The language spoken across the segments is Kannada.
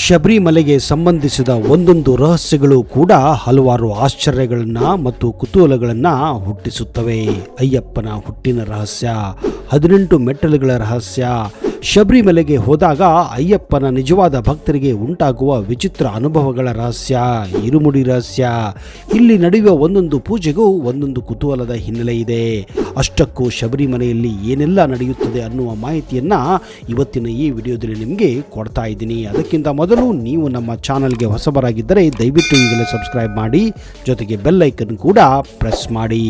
ಶಬರಿಮಲೆಗೆ ಸಂಬಂಧಿಸಿದ ಒಂದೊಂದು ರಹಸ್ಯಗಳು ಕೂಡ ಹಲವಾರು ಆಶ್ಚರ್ಯಗಳನ್ನು ಮತ್ತು ಕುತೂಹಲಗಳನ್ನು ಹುಟ್ಟಿಸುತ್ತವೆ. ಅಯ್ಯಪ್ಪನ ಹುಟ್ಟಿನ ರಹಸ್ಯ, 18 ಮೆಟ್ಟಲುಗಳ ರಹಸ್ಯ, ಶಬರಿಮಲೆಗೆ ಹೋದಾಗ ಅಯ್ಯಪ್ಪನ ನಿಜವಾದ ಭಕ್ತರಿಗೆ ಉಂಟಾಗುವ ವಿಚಿತ್ರ ಅನುಭವಗಳ ರಹಸ್ಯ, ಇರುಮುಡಿ ರಹಸ್ಯ. ಇಲ್ಲಿ ನಡೆಯುವ ಒಂದೊಂದು ಪೂಜೆಗೂ ಒಂದೊಂದು ಕುತೂಹಲದ ಹಿನ್ನೆಲೆ ಇದೆ. ಅಷ್ಟಕ್ಕೂ ಶಬರಿಮಲೆಯಲ್ಲಿ ಏನೆಲ್ಲ ನಡೆಯುತ್ತದೆ ಅನ್ನುವ ಮಾಹಿತಿಯನ್ನು ಇವತ್ತಿನ ಈ ವಿಡಿಯೋದಲ್ಲಿ ನಿಮಗೆ ಕೊಡ್ತಾ ಇದ್ದೀನಿ. ಅದಕ್ಕಿಂತ ಮೊದಲು ನೀವು ನಮ್ಮ ಚಾನಲ್ಗೆ ಹೊಸಬರಾಗಿದ್ದರೆ ದಯವಿಟ್ಟು ಈಗಲೇ ಸಬ್ಸ್ಕ್ರೈಬ್ ಮಾಡಿ, ಜೊತೆಗೆ ಬೆಲ್ ಐಕನ್ ಕೂಡ ಪ್ರೆಸ್ ಮಾಡಿ.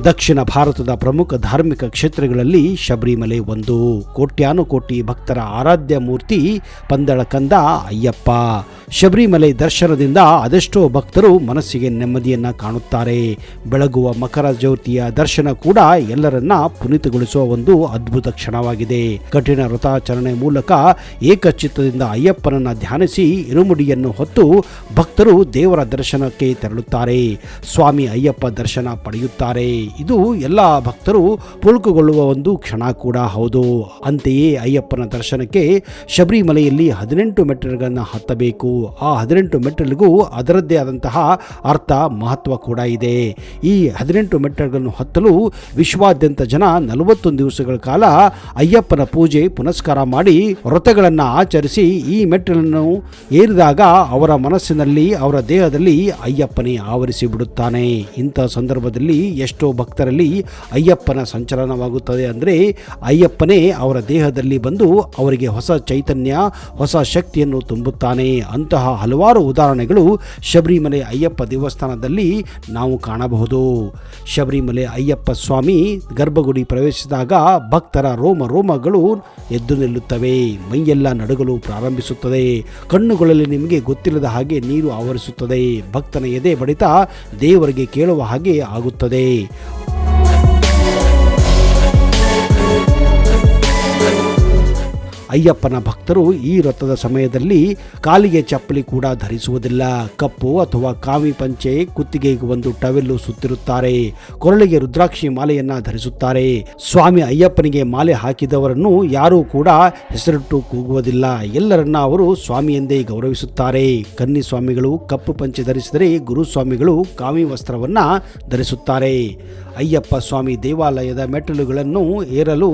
ದಕ್ಷಿಣ ಭಾರತದ ಪ್ರಮುಖ ಧಾರ್ಮಿಕ ಕ್ಷೇತ್ರಗಳಲ್ಲಿ ಶಬರಿಮಲೆ ಒಂದು. ಕೋಟ್ಯಾನುಕೋಟಿ ಭಕ್ತರ ಆರಾಧ್ಯ ಮೂರ್ತಿ ಪಂದಳ ಕಂದ ಅಯ್ಯಪ್ಪ. ಶಬರಿಮಲೆ ದರ್ಶನದಿಂದ ಅದೆಷ್ಟೋ ಭಕ್ತರು ಮನಸ್ಸಿಗೆ ನೆಮ್ಮದಿಯನ್ನು ಕಾಣುತ್ತಾರೆ. ಬೆಳಗುವ ಮಕರ ಜ್ಯೋತಿಯ ದರ್ಶನ ಕೂಡ ಎಲ್ಲರನ್ನ ಪುನೀತಗೊಳಿಸುವ ಒಂದು ಅದ್ಭುತ ಕ್ಷಣವಾಗಿದೆ. ಕಠಿಣ ವ್ರತಾಚರಣೆ ಮೂಲಕ ಏಕಚಿತ್ತದಿಂದ ಅಯ್ಯಪ್ಪನನ್ನ ಧ್ಯಾನಿಸಿ ಇರುಮುಡಿಯನ್ನು ಹೊತ್ತು ಭಕ್ತರು ದೇವರ ದರ್ಶನಕ್ಕೆ ತೆರಳುತ್ತಾರೆ. ಸ್ವಾಮಿ ಅಯ್ಯಪ್ಪ ದರ್ಶನ ಪಡೆಯುತ್ತಾರೆ. ಇದು ಎಲ್ಲ ಭಕ್ತರು ಪುಳುಕುಗೊಳ್ಳುವ ಒಂದು ಕ್ಷಣ ಕೂಡ ಹೌದು. ಅಂತೆಯೇ ಅಯ್ಯಪ್ಪನ ದರ್ಶನಕ್ಕೆ ಶಬರಿಮಲೆಯಲ್ಲಿ 18 ಮೆಟ್ಟಿಲುಗಳನ್ನು ಹತ್ತಬೇಕು. ಆ 18 ಮೆಟ್ಟಿಲಿಗೂ ಅದರದ್ದೇ ಆದಂತಹ ಅರ್ಥ, ಮಹತ್ವ ಕೂಡ ಇದೆ. ಈ 18 ಮೆಟ್ಟಿಲುಗಳನ್ನು ಹತ್ತಲು ವಿಶ್ವಾದ್ಯಂತ ಜನ 41 ದಿವಸಗಳ ಕಾಲ ಅಯ್ಯಪ್ಪನ ಪೂಜೆ ಪುನಸ್ಕಾರ ಮಾಡಿ ವ್ರತಗಳನ್ನು ಆಚರಿಸಿ ಈ ಮೆಟ್ಟಿಲನ್ನು ಏರಿದಾಗ ಅವರ ಮನಸ್ಸಿನಲ್ಲಿ, ಅವರ ದೇಹದಲ್ಲಿ ಅಯ್ಯಪ್ಪನೇ ಆವರಿಸಿ ಬಿಡುತ್ತಾನೆ. ಇಂಥ ಸಂದರ್ಭದಲ್ಲಿ ಎಷ್ಟೋ ಭಕ್ತರಲ್ಲಿ ಅಯ್ಯಪ್ಪನ ಸಂಚಲನವಾಗುತ್ತದೆ. ಅಂದರೆ ಅಯ್ಯಪ್ಪನೇ ಅವರ ದೇಹದಲ್ಲಿ ಬಂದು ಅವರಿಗೆ ಹೊಸ ಚೈತನ್ಯ, ಹೊಸ ಶಕ್ತಿಯನ್ನು ತುಂಬುತ್ತಾನೆ. ಅಂತಹ ಹಲವಾರು ಉದಾಹರಣೆಗಳು ಶಬರಿಮಲೆ ಅಯ್ಯಪ್ಪ ದೇವಸ್ಥಾನದಲ್ಲಿ ನಾವು ಕಾಣಬಹುದು. ಶಬರಿಮಲೆ ಅಯ್ಯಪ್ಪ ಸ್ವಾಮಿ ಗರ್ಭಗುಡಿ ಪ್ರವೇಶಿಸಿದಾಗ ಭಕ್ತರ ರೋಮಗಳು ಎದ್ದು ನಿಲ್ಲುತ್ತವೆ. ಮೈಯೆಲ್ಲ ನಡುಗಲು ಪ್ರಾರಂಭಿಸುತ್ತದೆ. ಕಣ್ಣುಗಳಲ್ಲಿ ನಿಮಗೆ ಗೊತ್ತಿಲ್ಲದ ಹಾಗೆ ನೀರು ಆವರಿಸುತ್ತದೆ. ಭಕ್ತನ ಎದೆ ಬಡಿತ ದೇವರಿಗೆ ಕೇಳುವ ಹಾಗೆ ಆಗುತ್ತದೆ. ಅಯ್ಯಪ್ಪನ ಭಕ್ತರು ಈ ವ್ರತದ ಸಮಯದಲ್ಲಿ ಕಾಲಿಗೆ ಚಪ್ಪಲಿ ಕೂಡ ಧರಿಸುವುದಿಲ್ಲ. ಕಪ್ಪು ಅಥವಾ ಕಾವಿ ಪಂಚೆ, ಕುತ್ತಿಗೆಗೆ ಒಂದು ಟವೆಲ್ಲು ಸುತ್ತಿರುತ್ತಾರೆ. ಕೊರಳಿಗೆ ರುದ್ರಾಕ್ಷಿ ಮಾಲೆಯನ್ನ ಧರಿಸುತ್ತಾರೆ. ಸ್ವಾಮಿ ಅಯ್ಯಪ್ಪನಿಗೆ ಮಾಲೆ ಹಾಕಿದವರನ್ನು ಯಾರೂ ಕೂಡ ಹೆಸರಿಟ್ಟು ಕೂಗುವುದಿಲ್ಲ. ಎಲ್ಲರನ್ನ ಅವರು ಸ್ವಾಮಿ ಎಂದೇ ಗೌರವಿಸುತ್ತಾರೆ. ಕನ್ನಿ ಸ್ವಾಮಿಗಳು ಕಪ್ಪು ಪಂಚೆ ಧರಿಸಿದರೆ, ಗುರುಸ್ವಾಮಿಗಳು ಕಾವಿ ವಸ್ತ್ರವನ್ನ ಧರಿಸುತ್ತಾರೆ. ಅಯ್ಯಪ್ಪ ಸ್ವಾಮಿ ದೇವಾಲಯದ ಮೆಟ್ಟಿಲುಗಳನ್ನು ಏರಲು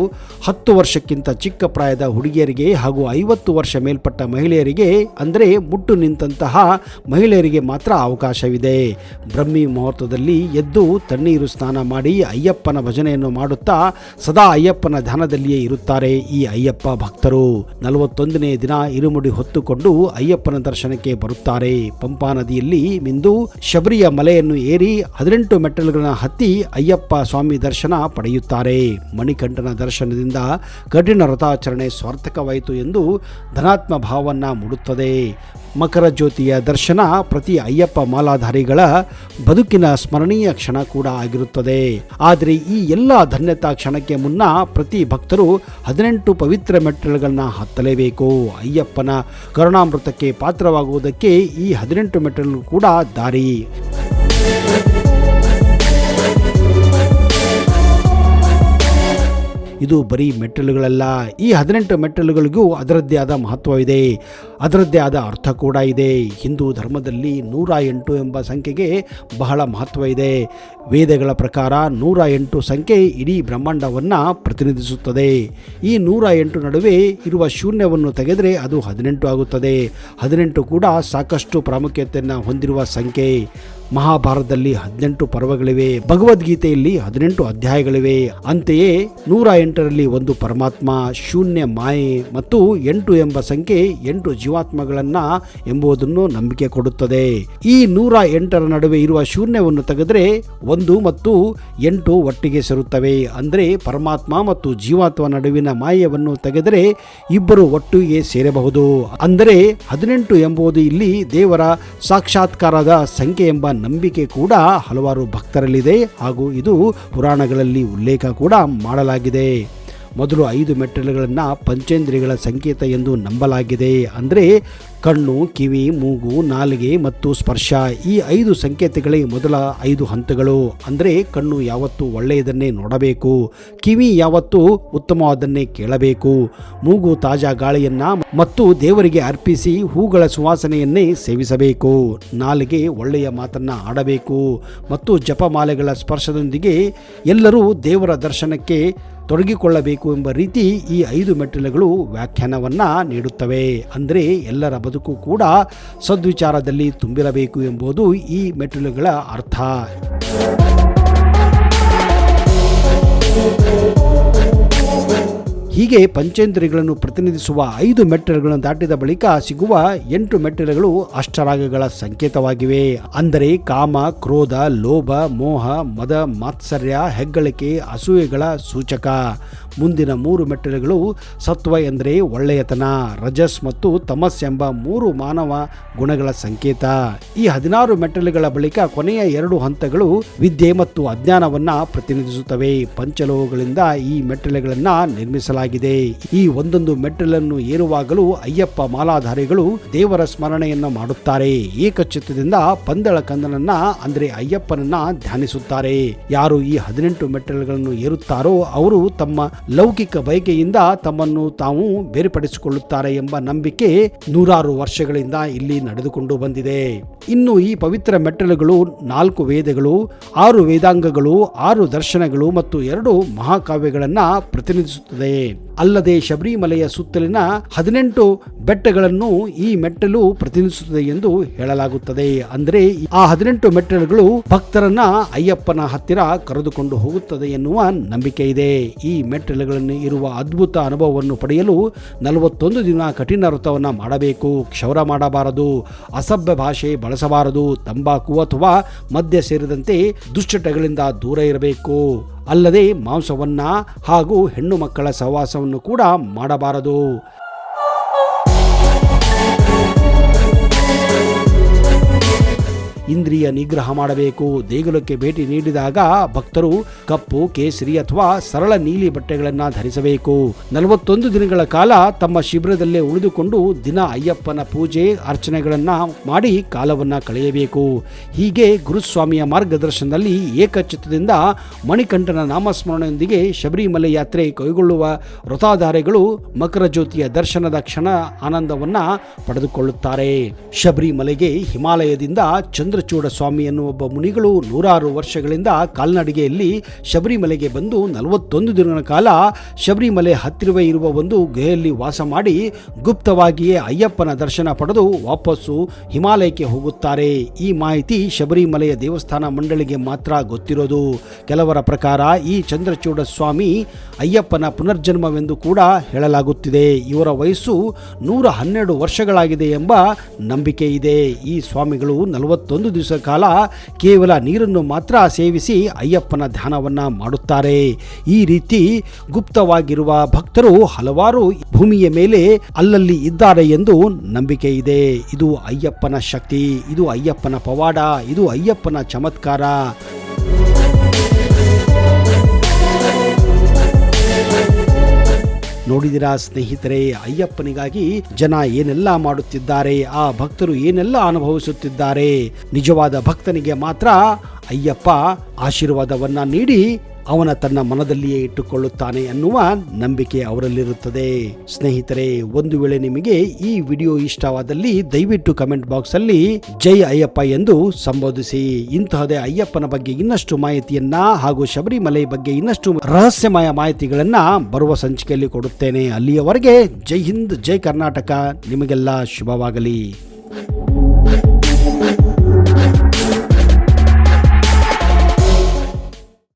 10 ವರ್ಷಕ್ಕಿಂತ ಚಿಕ್ಕ ಪ್ರಾಯದ ಹುಡುಗಿಯರಿಗೆ ಹಾಗೂ 50 ವರ್ಷ ಮೇಲ್ಪಟ್ಟ ಮಹಿಳೆಯರಿಗೆ, ಅಂದರೆ ಮುಟ್ಟು ನಿಂತಹ ಮಹಿಳೆಯರಿಗೆ ಮಾತ್ರ ಅವಕಾಶವಿದೆ. ಬ್ರಹ್ಮಿ ಮುಹೂರ್ತದಲ್ಲಿ ಎದ್ದು ತಣ್ಣೀರು ಸ್ನಾನ ಮಾಡಿ ಅಯ್ಯಪ್ಪನ ಭಜನೆಯನ್ನು ಮಾಡುತ್ತಾ ಸದಾ ಅಯ್ಯಪ್ಪನ ಧ್ಯಾನದಲ್ಲಿಯೇ ಇರುತ್ತಾರೆ ಈ ಅಯ್ಯಪ್ಪ ಭಕ್ತರು. 41ನೇ ದಿನ ಇರುಮುಡಿ ಹೊತ್ತುಕೊಂಡು ಅಯ್ಯಪ್ಪನ ದರ್ಶನಕ್ಕೆ ಬರುತ್ತಾರೆ. ಪಂಪಾ ನದಿಯಲ್ಲಿ ಮಿಂದು ಶಬರಿಯ ಮಲೆಯನ್ನು ಏರಿ 18 ಮೆಟ್ಟಿಲುಗಳನ್ನು ಹತ್ತಿ ಅಯ್ಯಪ್ಪ ಸ್ವಾಮಿ ದರ್ಶನ ಪಡೆಯುತ್ತಾರೆ. ಮಣಿಕಂಠನ ದರ್ಶನದಿಂದ ಕಠಿಣ ವ್ರತಾಚರಣೆ ಸಾರ್ಥಕವಾಯಿತು ಎಂದು ಧನಾತ್ಮ ಭಾವವನ್ನ ಮೂಡುತ್ತದೆ. ಮಕರ ಜ್ಯೋತಿಯ ದರ್ಶನ ಪ್ರತಿ ಅಯ್ಯಪ್ಪ ಮಾಲಾಧಾರಿಗಳ ಬದುಕಿನ ಸ್ಮರಣೀಯ ಕ್ಷಣ ಕೂಡ ಆಗಿರುತ್ತದೆ. ಆದರೆ ಈ ಎಲ್ಲ ಧನ್ಯತಾ ಕ್ಷಣಕ್ಕೆ ಮುನ್ನ ಪ್ರತಿ ಭಕ್ತರು 18 ಪವಿತ್ರ ಮೆಟ್ಟಿಲುಗಳನ್ನ ಹತ್ತಲೇಬೇಕು. ಅಯ್ಯಪ್ಪನ ಕರುಣಾಮೃತಕ್ಕೆ ಪಾತ್ರವಾಗುವುದಕ್ಕೆ ಈ 18 ಮೆಟ್ಟಿಲು ಕೂಡ ದಾರಿ. ಇದು ಬರೀ ಮೆಟ್ಟಿಲುಗಳಲ್ಲ. ಈ 18 ಮೆಟ್ಟಿಲುಗಳಿಗೂ ಅದರದ್ದೇ ಆದ ಮಹತ್ವವಿದೆ, ಅದರದ್ದೇ ಆದ ಅರ್ಥ ಕೂಡ ಇದೆ. ಹಿಂದೂ ಧರ್ಮದಲ್ಲಿ 108 ಎಂಬ ಸಂಖ್ಯೆಗೆ ಬಹಳ ಮಹತ್ವ ಇದೆ. ವೇದಗಳ ಪ್ರಕಾರ 108 ಸಂಖ್ಯೆ ಇಡೀ ಬ್ರಹ್ಮಾಂಡವನ್ನು ಪ್ರತಿನಿಧಿಸುತ್ತದೆ. ಈ 108 ನಡುವೆ ಇರುವ ಶೂನ್ಯವನ್ನು ತೆಗೆದರೆ ಅದು 18 ಆಗುತ್ತದೆ. 18 ಕೂಡ ಸಾಕಷ್ಟು ಪ್ರಾಮುಖ್ಯತೆಯನ್ನು ಹೊಂದಿರುವ ಸಂಖ್ಯೆ. ಮಹಾಭಾರತದಲ್ಲಿ 18 ಪರ್ವಗಳಿವೆ. ಭಗವದ್ಗೀತೆಯಲ್ಲಿ 18 ಅಧ್ಯಾಯಗಳಿವೆ. ಅಂತೆಯೇ 108ರಲ್ಲಿ ಒಂದು ಪರಮಾತ್ಮ, ಶೂನ್ಯ ಮಾಯೆ ಮತ್ತು 8 ಎಂಬ ಸಂಖ್ಯೆ 8 ಜೀವಾತ್ಮಗಳನ್ನ ಎಂಬುದನ್ನು ನಂಬಿಕೆ ಕೊಡುತ್ತದೆ. ಈ 108ರ ನಡುವೆ ಇರುವ ಶೂನ್ಯವನ್ನು ತೆಗೆದರೆ 1 ಮತ್ತು 8 ಒಟ್ಟಿಗೆ ಸೇರುತ್ತವೆ. ಅಂದರೆ ಪರಮಾತ್ಮ ಮತ್ತು ಜೀವಾತ್ಮ ನಡುವಿನ ಮಾಯವನ್ನು ತೆಗೆದರೆ ಇಬ್ಬರು ಒಟ್ಟಿಗೆ ಸೇರಬಹುದು. ಅಂದರೆ 18 ಎಂಬುದು ಇಲ್ಲಿ ದೇವರ ಸಾಕ್ಷಾತ್ಕಾರದ ಸಂಖ್ಯೆ ಎಂಬ ನಂಬಿಕೆ ಕೂಡ ಹಲವಾರು ಭಕ್ತರಲ್ಲಿದೆ ಹಾಗೂ ಇದು ಪುರಾಣಗಳಲ್ಲಿ ಉಲ್ಲೇಖ ಕೂಡ ಮಾಡಲಾಗಿದೆ. ಮೊದಲು 5 ಮೆಟ್ಟಿಲುಗಳನ್ನು ಪಂಚೇಂದ್ರಿಯಗಳ ಸಂಕೇತ ಎಂದು ನಂಬಲಾಗಿದೆ. ಅಂದರೆ ಕಣ್ಣು, ಕಿವಿ, ಮೂಗು, ನಾಲಿಗೆ ಮತ್ತು ಸ್ಪರ್ಶ ಈ 5 ಸಂಕೇತಗಳೇ ಮೊದಲ 5 ಹಂತಗಳು. ಅಂದರೆ ಕಣ್ಣು ಯಾವತ್ತೂ ಒಳ್ಳೆಯದನ್ನೇ ನೋಡಬೇಕು, ಕಿವಿ ಯಾವತ್ತೂ ಉತ್ತಮವಾದನ್ನೇ ಕೇಳಬೇಕು, ಮೂಗು ತಾಜಾ ಗಾಳಿಯನ್ನ ಮತ್ತು ದೇವರಿಗೆ ಅರ್ಪಿಸಿ ಹೂಗಳ ಸುವಾಸನೆಯನ್ನೇ ಸೇವಿಸಬೇಕು, ನಾಲಿಗೆ ಒಳ್ಳೆಯ ಮಾತನ್ನ ಆಡಬೇಕು ಮತ್ತು ಜಪಮಾಲೆಗಳ ಸ್ಪರ್ಶದೊಂದಿಗೆ ಎಲ್ಲರೂ ದೇವರ ದರ್ಶನಕ್ಕೆ ತೊಡಗಿಕೊಳ್ಳಬೇಕು ಎಂಬ ರೀತಿ ಈ 5 ಮೆಟ್ಟಿಲುಗಳು ವ್ಯಾಖ್ಯಾನವನ್ನ ನೀಡುತ್ತವೆ. ಅಂದರೆ ಎಲ್ಲರ ಬದುಕು ಕೂಡ ಸದ್ವಿಚಾರದಲ್ಲಿ ತುಂಬಿರಬೇಕು ಎಂಬುದು ಈ ಮೆಟ್ಟಿಲುಗಳ ಅರ್ಥ. ಹೀಗೆ ಪಂಚೇಂದ್ರಿಯಗಳನ್ನು ಪ್ರತಿನಿಧಿಸುವ 5 ಮೆಟ್ಟಿಲುಗಳನ್ನು ದಾಟಿದ ಬಳಿಕ ಸಿಗುವ 8 ಮೆಟ್ಟಿಲುಗಳು ಅಷ್ಟರಾಗಗಳ ಸಂಕೇತವಾಗಿವೆ. ಅಂದರೆ ಕಾಮ, ಕ್ರೋಧ, ಲೋಭ, ಮೋಹ, ಮದ, ಮಾತ್ಸರ್ಯ, ಹೆಗ್ಗಳಿಕೆ, ಅಸೂಯೆಗಳ ಸೂಚಕ. ಮುಂದಿನ 3 ಮೆಟ್ಟಿಲುಗಳು ಸತ್ವ ಎಂದರೆ ಒಳ್ಳೆಯತನ, ರಜಸ್ ಮತ್ತು ತಮಸ್ ಎಂಬ 3 ಮಾನವ ಗುಣಗಳ ಸಂಕೇತ. ಈ 16 ಮೆಟ್ಟಿಲುಗಳ ಬಳಿಕ ಕೊನೆಯ 2 ಹಂತಗಳು ವಿದ್ಯೆ ಮತ್ತು ಅಜ್ಞಾನವನ್ನ ಪ್ರತಿನಿಧಿಸುತ್ತವೆ. ಪಂಚಲೋಹಗಳಿಂದ ಈ ಮೆಟ್ಟಿಲುಗಳನ್ನ ನಿರ್ಮಿಸಲಾಗಿದೆ. ಈ ಒಂದೊಂದು ಮೆಟ್ಟಿಲನ್ನು ಏರುವಾಗಲೂ ಅಯ್ಯಪ್ಪ ಮಾಲಾಧಾರಿಗಳು ದೇವರ ಸ್ಮರಣೆಯನ್ನು ಮಾಡುತ್ತಾರೆ. ಏಕಚಿತ್ತದಿಂದ ಪಂದಳ ಕಂದನನ್ನ ಅಂದರೆ ಅಯ್ಯಪ್ಪನನ್ನ ಧ್ಯಾನಿಸುತ್ತಾರೆ. ಯಾರು ಈ 18 ಮೆಟ್ಟಿಲುಗಳನ್ನು ಏರುತ್ತಾರೋ ಅವರು ತಮ್ಮ ಲೌಕಿಕ ಬಯಕೆಯಿಂದ ತಮ್ಮನ್ನು ತಾವು ಬೇರ್ಪಡಿಸಿಕೊಳ್ಳುತ್ತಾರೆ ಎಂಬ ನಂಬಿಕೆ ನೂರಾರು ವರ್ಷಗಳಿಂದ ಇಲ್ಲಿ ನಡೆದುಕೊಂಡು ಬಂದಿದೆ. ಇನ್ನು ಈ ಪವಿತ್ರ ಮೆಟ್ಟಿಲುಗಳು 4 ವೇದಗಳು, 6 ವೇದಾಂಗಗಳು, 6 ದರ್ಶನಗಳು ಮತ್ತು 2 ಮಹಾಕಾವ್ಯಗಳನ್ನ ಪ್ರತಿನಿಧಿಸುತ್ತದೆ. ಅಲ್ಲದೆ ಶಬರಿಮಲೆಯ ಸುತ್ತಲಿನ 18 ಬೆಟ್ಟಗಳನ್ನು ಈ ಮೆಟ್ಟಿಲು ಪ್ರತಿನಿಧಿಸುತ್ತದೆ ಎಂದು ಹೇಳಲಾಗುತ್ತದೆ. ಅಂದರೆ ಆ 18 ಮೆಟ್ಟಿಲುಗಳು ಭಕ್ತರನ್ನ ಅಯ್ಯಪ್ಪನ ಹತ್ತಿರ ಕರೆದುಕೊಂಡು ಹೋಗುತ್ತದೆ ಎನ್ನುವ ನಂಬಿಕೆ ಇದೆ. ಈ ಮೆಟ್ಟಿಲುಗಳನ್ನು ಇರುವ ಅದ್ಭುತ ಅನುಭವವನ್ನು ಪಡೆಯಲು 41 ದಿನ ಕಠಿಣ ವ್ರತವನ್ನು ಮಾಡಬೇಕು. ಕ್ಷೌರ ಮಾಡಬಾರದು, ಅಸಭ್ಯ ಭಾಷೆ ಬಳಸಬಾರದು, ತಂಬಾಕು ಅಥವಾ ಮದ್ಯ ಸೇರಿದಂತೆ ದುಶ್ಚಟಗಳಿಂದ ದೂರ ಇರಬೇಕು. ಅಲ್ಲದೆ ಮಾಂಸವನ್ನ ಹಾಗೂ ಹೆಣ್ಣು ಮಕ್ಕಳ ಸಹವಾಸವನ್ನು ಕೂಡ ಮಾಡಬಾರದು. ಇಂದ್ರಿಯ ನಿಗ್ರಹ ಮಾಡಬೇಕು. ದೇಗುಲಕ್ಕೆ ಭೇಟಿ ನೀಡಿದಾಗ ಭಕ್ತರು ಕಪ್ಪು, ಕೇಸರಿ ಅಥವಾ ಸರಳ ನೀಲಿ ಬಟ್ಟೆಗಳನ್ನು ಧರಿಸಬೇಕು. 41 ದಿನಗಳ ಕಾಲ ತಮ್ಮ ಶಿಬಿರದಲ್ಲೇ ಉಳಿದುಕೊಂಡು ದಿನ ಅಯ್ಯಪ್ಪನ ಪೂಜೆ ಅರ್ಚನೆಗಳನ್ನ ಮಾಡಿ ಕಾಲವನ್ನ ಕಳೆಯಬೇಕು. ಹೀಗೆ ಗುರುಸ್ವಾಮಿಯ ಮಾರ್ಗದರ್ಶನದಲ್ಲಿ ಏಕಚಿತ್ತದಿಂದ ಮಣಿಕಂಠನ ನಾಮಸ್ಮರಣೆಯೊಂದಿಗೆ ಶಬರಿಮಲೆ ಯಾತ್ರೆ ಕೈಗೊಳ್ಳುವ ವ್ರತಾಧಾರಿಗಳು ಮಕರ ಜ್ಯೋತಿಯ ದರ್ಶನದ ಕ್ಷಣ ಆನಂದವನ್ನ ಪಡೆದುಕೊಳ್ಳುತ್ತಾರೆ. ಶಬರಿಮಲೆಗೆ ಹಿಮಾಲಯದಿಂದ ಚಂದ್ರಚೂಡ ಸ್ವಾಮಿ ಎನ್ನುವ ಒಬ್ಬ ಮುನಿಗಳು ನೂರಾರು ವರ್ಷಗಳಿಂದ ಕಾಲ್ನಡಿಗೆಯಲ್ಲಿ ಶಬರಿಮಲೆಗೆ ಬಂದು 41 ದಿನಗಳ ಕಾಲ ಶಬರಿಮಲೆ ಹತ್ತಿರವೇ ಇರುವ ಒಂದು ಗುಹೆಯಲ್ಲಿ ವಾಸ ಮಾಡಿ ಗುಪ್ತವಾಗಿಯೇ ಅಯ್ಯಪ್ಪನ ದರ್ಶನ ಪಡೆದು ವಾಪಸ್ಸು ಹಿಮಾಲಯಕ್ಕೆ ಹೋಗುತ್ತಾರೆ. ಈ ಮಾಹಿತಿ ಶಬರಿಮಲೆಯ ದೇವಸ್ಥಾನ ಮಂಡಳಿಗೆ ಮಾತ್ರ ಗೊತ್ತಿರೋದು. ಕೆಲವರ ಪ್ರಕಾರ ಈ ಚಂದ್ರಚೂಡ ಸ್ವಾಮಿ ಅಯ್ಯಪ್ಪನ ಪುನರ್ಜನ್ಮವೆಂದು ಕೂಡ ಹೇಳಲಾಗುತ್ತಿದೆ. ಇವರ ವಯಸ್ಸು 112 ವರ್ಷಗಳಾಗಿದೆ ಎಂಬ ನಂಬಿಕೆ ಇದೆ. ಈ ಸ್ವಾಮಿಗಳು 41 ದಿವಸ ಕಾಲ ಕೇವಲ ನೀರನ್ನು ಮಾತ್ರ ಸೇವಿಸಿ ಅಯ್ಯಪ್ಪನ ಧ್ಯಾನವನ್ನ ಮಾಡುತ್ತಾರೆ. ಈ ರೀತಿ ಗುಪ್ತವಾಗಿರುವ ಭಕ್ತರು ಹಲವಾರು ಭೂಮಿಯ ಮೇಲೆ ಅಲ್ಲಲ್ಲಿ ಇದ್ದಾರೆ ಎಂದು ನಂಬಿಕೆ ಇದೆ. ಇದು ಅಯ್ಯಪ್ಪನ ಶಕ್ತಿ, ಇದು ಅಯ್ಯಪ್ಪನ ಪವಾಡ, ಇದು ಅಯ್ಯಪ್ಪನ ಚಮತ್ಕಾರ. ನೋಡಿದಿರಾ ಸ್ನೇಹಿತರೆ, ಅಯ್ಯಪ್ಪನಿಗಾಗಿ ಜನ ಏನೆಲ್ಲ ಮಾಡುತ್ತಿದ್ದಾರೆ, ಆ ಭಕ್ತರು ಏನೆಲ್ಲ ಅನುಭವಿಸುತ್ತಿದ್ದಾರೆ. ನಿಜವಾದ ಭಕ್ತನಿಗೆ ಮಾತ್ರ ಅಯ್ಯಪ್ಪ ಆಶೀರ್ವಾದವನ್ನ ನೀಡಿ ಅವನ ತನ್ನ ಮನದಲ್ಲಿಯೇ ಇಟ್ಟುಕೊಳ್ಳುತ್ತಾನೆ ಅನ್ನುವ ನಂಬಿಕೆ ಅವರಲ್ಲಿರುತ್ತದೆ. ಸ್ನೇಹಿತರೆ, ಒಂದು ವೇಳೆ ನಿಮಗೆ ಈ ವಿಡಿಯೋ ಇಷ್ಟವಾದಲ್ಲಿ ದಯವಿಟ್ಟು ಕಮೆಂಟ್ ಬಾಕ್ಸ್ ಅಲ್ಲಿ ಜೈ ಅಯ್ಯಪ್ಪ ಎಂದು ಸಂಬೋಧಿಸಿ. ಇಂತಹದೇ ಅಯ್ಯಪ್ಪನ ಬಗ್ಗೆ ಇನ್ನಷ್ಟು ಮಾಹಿತಿಯನ್ನ ಹಾಗೂ ಶಬರಿಮಲೆ ಬಗ್ಗೆ ಇನ್ನಷ್ಟು ರಹಸ್ಯಮಯ ಮಾಹಿತಿಗಳನ್ನ ಬರುವ ಸಂಚಿಕೆಯಲ್ಲಿ ಕೊಡುತ್ತೇನೆ. ಅಲ್ಲಿಯವರೆಗೆ ಜೈ ಹಿಂದ್, ಜೈ ಕರ್ನಾಟಕ. ನಿಮಗೆಲ್ಲ ಶುಭವಾಗಲಿ.